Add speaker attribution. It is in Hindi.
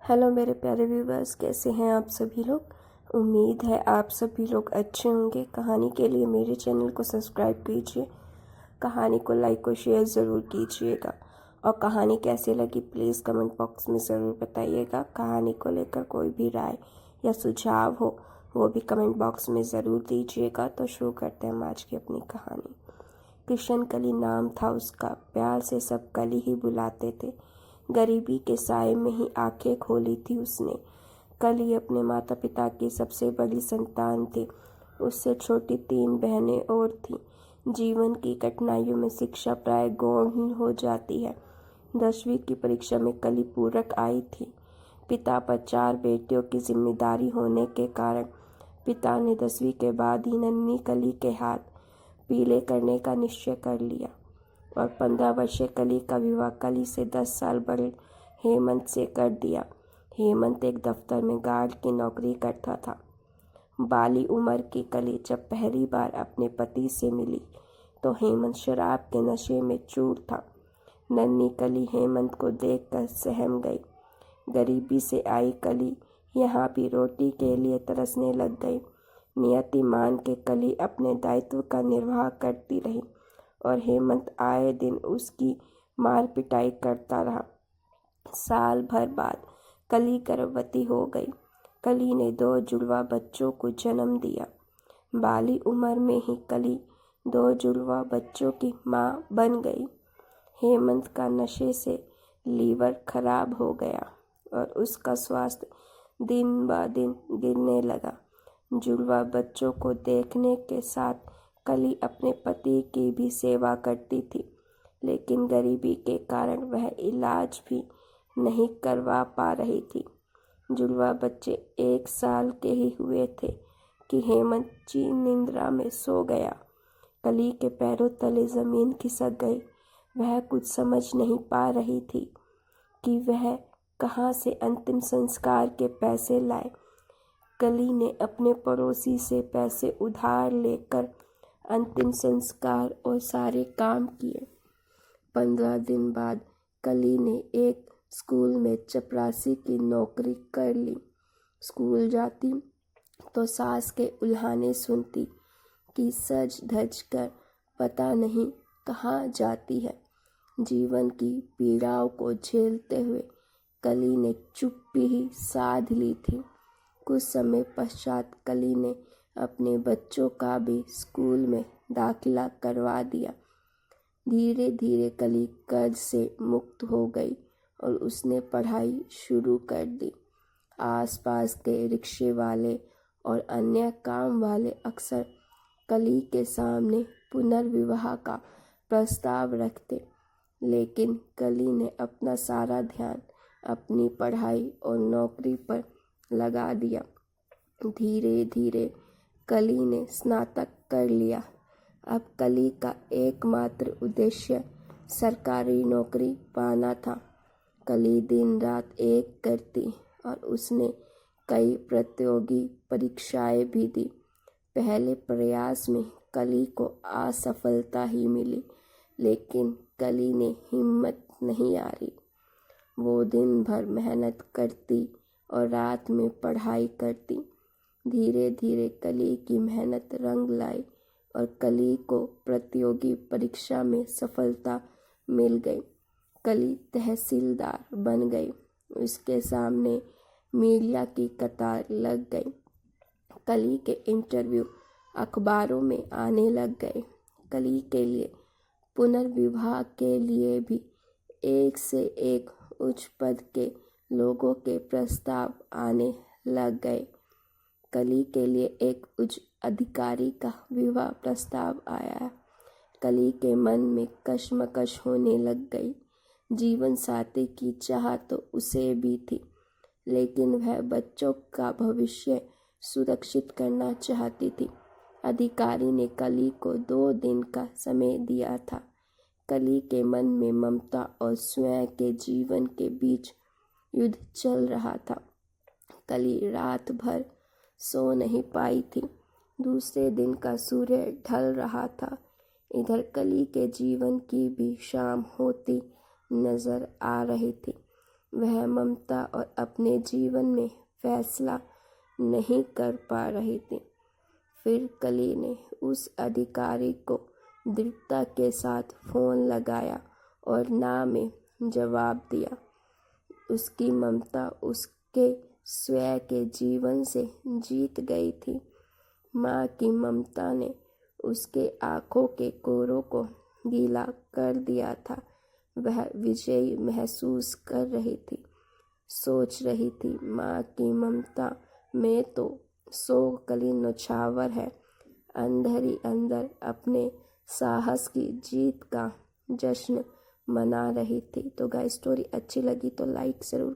Speaker 1: हेलो मेरे प्यारे व्यूवर्स, कैसे हैं आप सभी लोग। उम्मीद है आप सभी लोग अच्छे होंगे। कहानी के लिए मेरे चैनल को सब्सक्राइब कीजिए, कहानी को लाइक और शेयर ज़रूर कीजिएगा और कहानी कैसी लगी प्लीज़ कमेंट बॉक्स में ज़रूर बताइएगा। कहानी को लेकर कोई भी राय या सुझाव हो वो भी कमेंट बॉक्स में ज़रूर दीजिएगा। तो शुरू करते हैं हम आज की अपनी कहानी। किशन कली नाम था उसका, प्यार से सब कली ही बुलाते थे। गरीबी के साए में ही आंखें खोली थी उसने। कली अपने माता पिता की सबसे बड़ी संतान थी। उससे छोटी 3 बहनें और थीं। जीवन की कठिनाइयों में शिक्षा प्राय गौण हो जाती है। 10वीं की परीक्षा में कली पूरक आई थी। पिता पर 4 बेटियों की जिम्मेदारी होने के कारण पिता ने 10वीं के बाद ही नन्ही कली के हाथ पीले करने का निश्चय कर लिया और 15 वर्षीय कली का विवाह कली से 10 साल बड़े हेमंत से कर दिया। हेमंत एक दफ्तर में गार्ड की नौकरी करता था। बाली उम्र की कली जब पहली बार अपने पति से मिली तो हेमंत शराब के नशे में चूर था। नन्ही कली हेमंत को देखकर सहम गई। गरीबी से आई कली यहाँ भी रोटी के लिए तरसने लग गई। नियति मान के कली अपने दायित्व का निर्वाह करती रही और हेमंत आए दिन उसकी मार पिटाई करता रहा। साल भर बाद कली गर्भवती हो गई। कली ने 2 जुड़वा बच्चों को जन्म दिया। बाली उम्र में ही कली 2 जुड़वा बच्चों की मां बन गई। हेमंत का नशे से लीवर खराब हो गया और उसका स्वास्थ्य दिन ब दिन गिरने लगा। जुड़वा बच्चों को देखने के साथ कली अपने पति की भी सेवा करती थी, लेकिन गरीबी के कारण वह इलाज भी नहीं करवा पा रही थी। जुड़वा बच्चे 1 साल के ही हुए थे कि हेमंत जी निंद्रा में सो गया। कली के पैरों तले जमीन खिसक गई। वह कुछ समझ नहीं पा रही थी कि वह कहाँ से अंतिम संस्कार के पैसे लाए। कली ने अपने पड़ोसी से पैसे उधार लेकर अंतिम संस्कार और सारे काम किए। 15 दिन बाद कली ने एक स्कूल में चपरासी की नौकरी कर ली। स्कूल जाती तो सास के उल्हाने सुनती कि सज धज कर पता नहीं कहाँ जाती है। जीवन की पीड़ाओं को झेलते हुए कली ने चुप्पी ही साध ली थी। कुछ समय पश्चात कली ने अपने बच्चों का भी स्कूल में दाखिला करवा दिया। धीरे धीरे कली कर्ज से मुक्त हो गई और उसने पढ़ाई शुरू कर दी। आसपास के रिक्शे वाले और अन्य काम वाले अक्सर कली के सामने पुनर्विवाह का प्रस्ताव रखते, लेकिन कली ने अपना सारा ध्यान अपनी पढ़ाई और नौकरी पर लगा दिया। धीरे धीरे कली ने स्नातक कर लिया। अब कली का एकमात्र उद्देश्य सरकारी नौकरी पाना था। कली दिन रात एक करती और उसने कई प्रतियोगी परीक्षाएं भी दी। पहले प्रयास में कली को असफलता ही मिली, लेकिन कली ने हिम्मत नहीं हारी। वो दिन भर मेहनत करती और रात में पढ़ाई करती। धीरे धीरे कली की मेहनत रंग लाई और कली को प्रतियोगी परीक्षा में सफलता मिल गई। कली तहसीलदार बन गई। उसके सामने मीडिया की कतार लग गई। कली के इंटरव्यू अखबारों में आने लग गए। कली के लिए पुनर्विवाह के लिए भी एक से एक उच्च पद के लोगों के प्रस्ताव आने लग गए। कली के लिए एक उच्च अधिकारी का विवाह प्रस्ताव आया। कली के मन में कश्मकश होने लग गई। जीवन साथी की चाह तो उसे भी थी, लेकिन वह बच्चों का भविष्य सुरक्षित करना चाहती थी। अधिकारी ने कली को 2 दिन का समय दिया था। कली के मन में ममता और स्वयं के जीवन के बीच युद्ध चल रहा था। कली रात भर सो नहीं पाई थी। दूसरे दिन का सूर्य ढल रहा था। इधर कली के जीवन की भी शाम होती नजर आ रही थी। वह ममता और अपने जीवन में फैसला नहीं कर पा रही थी। फिर कली ने उस अधिकारी को दृढ़ता के साथ फोन लगाया और ना में जवाब दिया। उसकी ममता उसके स्वयं के जीवन से जीत गई थी। माँ की ममता ने उसके आँखों के कोरों को गीला कर दिया था। वह विजयी महसूस कर रही थी, सोच रही थी, माँ की ममता में तो 100 कली नौछावर है। अंदर ही अंदर अपने साहस की जीत का जश्न मना रही थी। तो गाइस, स्टोरी अच्छी लगी तो लाइक ज़रूर